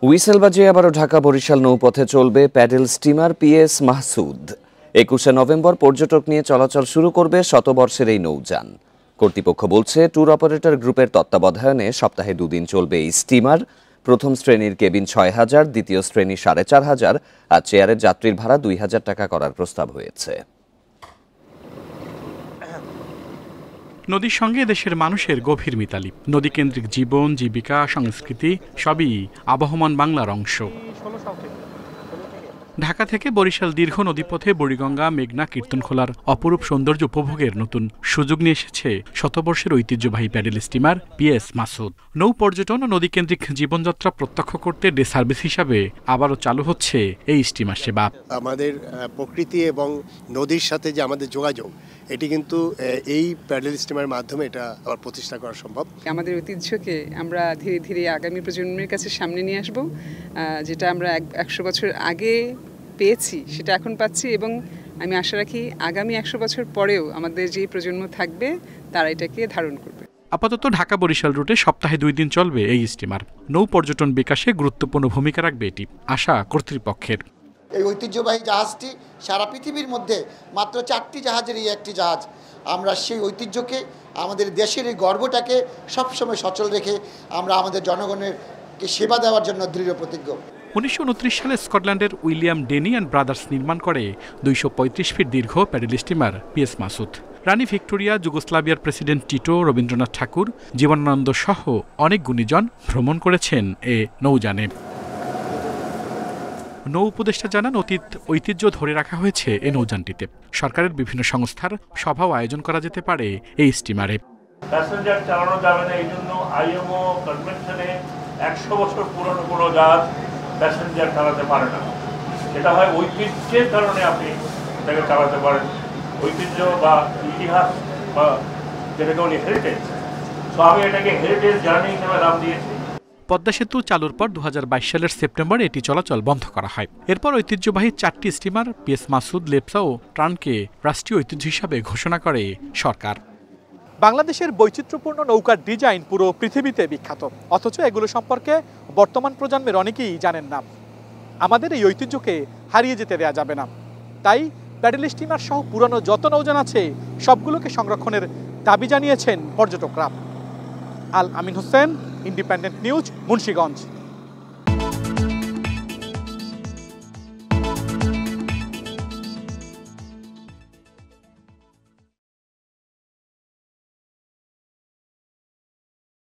Whistle বাজিয়ে আবারও ঢাকা বরিশাল নৌপথে চলবে প্যাডেল স্টিমার পিএস মাহসুদ। 21শে নভেম্বর পর্যটক নিয়ে চলাচল শুরু করবে শতবর্ষের এই নৌযান। কর্তৃপক্ষ বলছে, ট্যুর অপারেটর গ্রুপের তত্ত্বাবধানে সপ্তাহে 2 দিন চলবে এই স্টিমার। প্রথম শ্রেণীর কেবিন 6,000, দ্বিতীয় শ্রেণী 4,500 আর চেয়ারের যাত্রীর ভাড়া 2,000 টাকা করার প্রস্তাব হয়েছে। নদীর সঙ্গে দেশের মানুষের গভীর মিতালি। নদীকেন্দ্রিক জীবন, জীবিকা, সংস্কৃতি সবই আবহমান বাংলার অংশ। ঢাকা থেকে বরিশাল দীর্ঘ নদীপথে বুড়িগঙ্গা, মেঘনা, কীর্তনখোলার অপরূপ সৌন্দর্য উপভোগের নতুন সুযোগ নিয়ে এসেছে শতবর্ষের ঐতিহ্যবাহী প্যাডেল স্টিমার পিএস মাসুদ। নৌ পর্যটন ও নদীকেন্দ্রিক জীবনযাত্রা প্রত্যক্ষ করতে ডে সার্ভিস হিসাবে আবারও চালু হচ্ছে এই স্টিমার সেবা। আমাদের প্রকৃতি এবং নদীর সাথে যে আমাদের যোগাযোগ, এটি কিন্তু এই প্যাডেল স্টিমারের মাধ্যমে এটা আবার প্রতিষ্ঠা করা সম্ভব। আমাদের ঐতিহ্যকে আমরা ধীরে ধীরে আগামী প্রজন্মের কাছে সামনে নিয়ে আসব। যেটা আমরা 100 বছর আগে পেয়েছি সেটা এখন পাচ্ছি, এবং আমি আশা রাখি আগামী 100 বছর পরেও আমাদের যে প্রজন্ম থাকবে তারা এটাকে ধারণ করবে। আপাতত ঢাকা বরিশাল রুটে সপ্তাহে 2 দিন চলবে এই স্টিমার। নৌ পর্যটন বিকাশে গুরুত্বপূর্ণ ভূমিকা রাখবে এটি, আশা কর্তৃপক্ষের। এই ঐতিহ্যবাহী জাহাজটি সারা পৃথিবীর মধ্যে মাত্র 4টি জাহাজের এই একটি জাহাজ। আমরা সেই ঐতিহ্যকে, আমাদের দেশের এই গর্বটাকে সবসময় সচল রেখে আমরা আমাদের জনগণেরকে সেবা দেওয়ার জন্য দৃঢ় প্রতিজ্ঞ। 1929 সালে স্কটল্যান্ডের উইলিয়াম ডেনি অ্যান্ড ব্রাদার্স নির্মাণ করে 235 ফিট দীর্ঘ প্যাডেল স্টিমার পিএস মাসুদ। রানী ভিক্টোরিয়া, যুগোস্লাভিয়ার প্রেসিডেন্ট টিটো, রবীন্দ্রনাথ ঠাকুর, জীবনানন্দ সহ অনেক গুণীজন ভ্রমণ করেছেন এ নৌযানে। নৌ উপদেষ্টা জানান, অতীত ঐতিহ্য ধরে রাখা হয়েছে এই নৌযানটিতে। সরকারের বিভিন্ন সংস্থার সভাও আয়োজন করা যেতে পারে এই স্টিমারে। প্যাসেঞ্জার চালানো যাবে না, এই জন্য আইএমও কনভেনশনে 100 বছর পুরনো কোনো জাহাজ প্যাসেঞ্জার চালাতে পারে না। সেটা হয় ঐতিহ্যের কারণে আপনি এটাকে চালাতে পারেন, ঐতিহ্য বা ইতিহাস বা যেটাকে বলি হেরিটেজ। তো আমি এটাকে হেরিটেজ জার্নি হিসেবে নাম দিয়েছি। পদ্মা সেতু চালুর পর 2022 সালের সেপ্টেম্বরে এটি চলাচল বন্ধ করা হয়। এরপর ঐতিহ্যবাহী 4টি স্টিমার পিএস মাসুদ, লেপসা ও ট্রানকে রাষ্ট্রীয় ঐতিহ্য হিসাবে ঘোষণা করে সরকার। বাংলাদেশের বৈচিত্র্যপূর্ণ নৌকার ডিজাইন পুরো পৃথিবীতে বিখ্যাত, অথচ এগুলো সম্পর্কে বর্তমান প্রজন্মের অনেকেই জানেন না। আমাদের এই ঐতিহ্যকে হারিয়ে যেতে দেওয়া যাবে না। তাই প্যাডেল স্টিমার সহ পুরানো যত নৌযান আছে সবগুলোকে সংরক্ষণের দাবি জানিয়েছেন পর্যটকরা। আল আমিন হোসেন, ইন্ডিপেন্ডেন্ট নিউজ, মুন্সিগঞ্জ।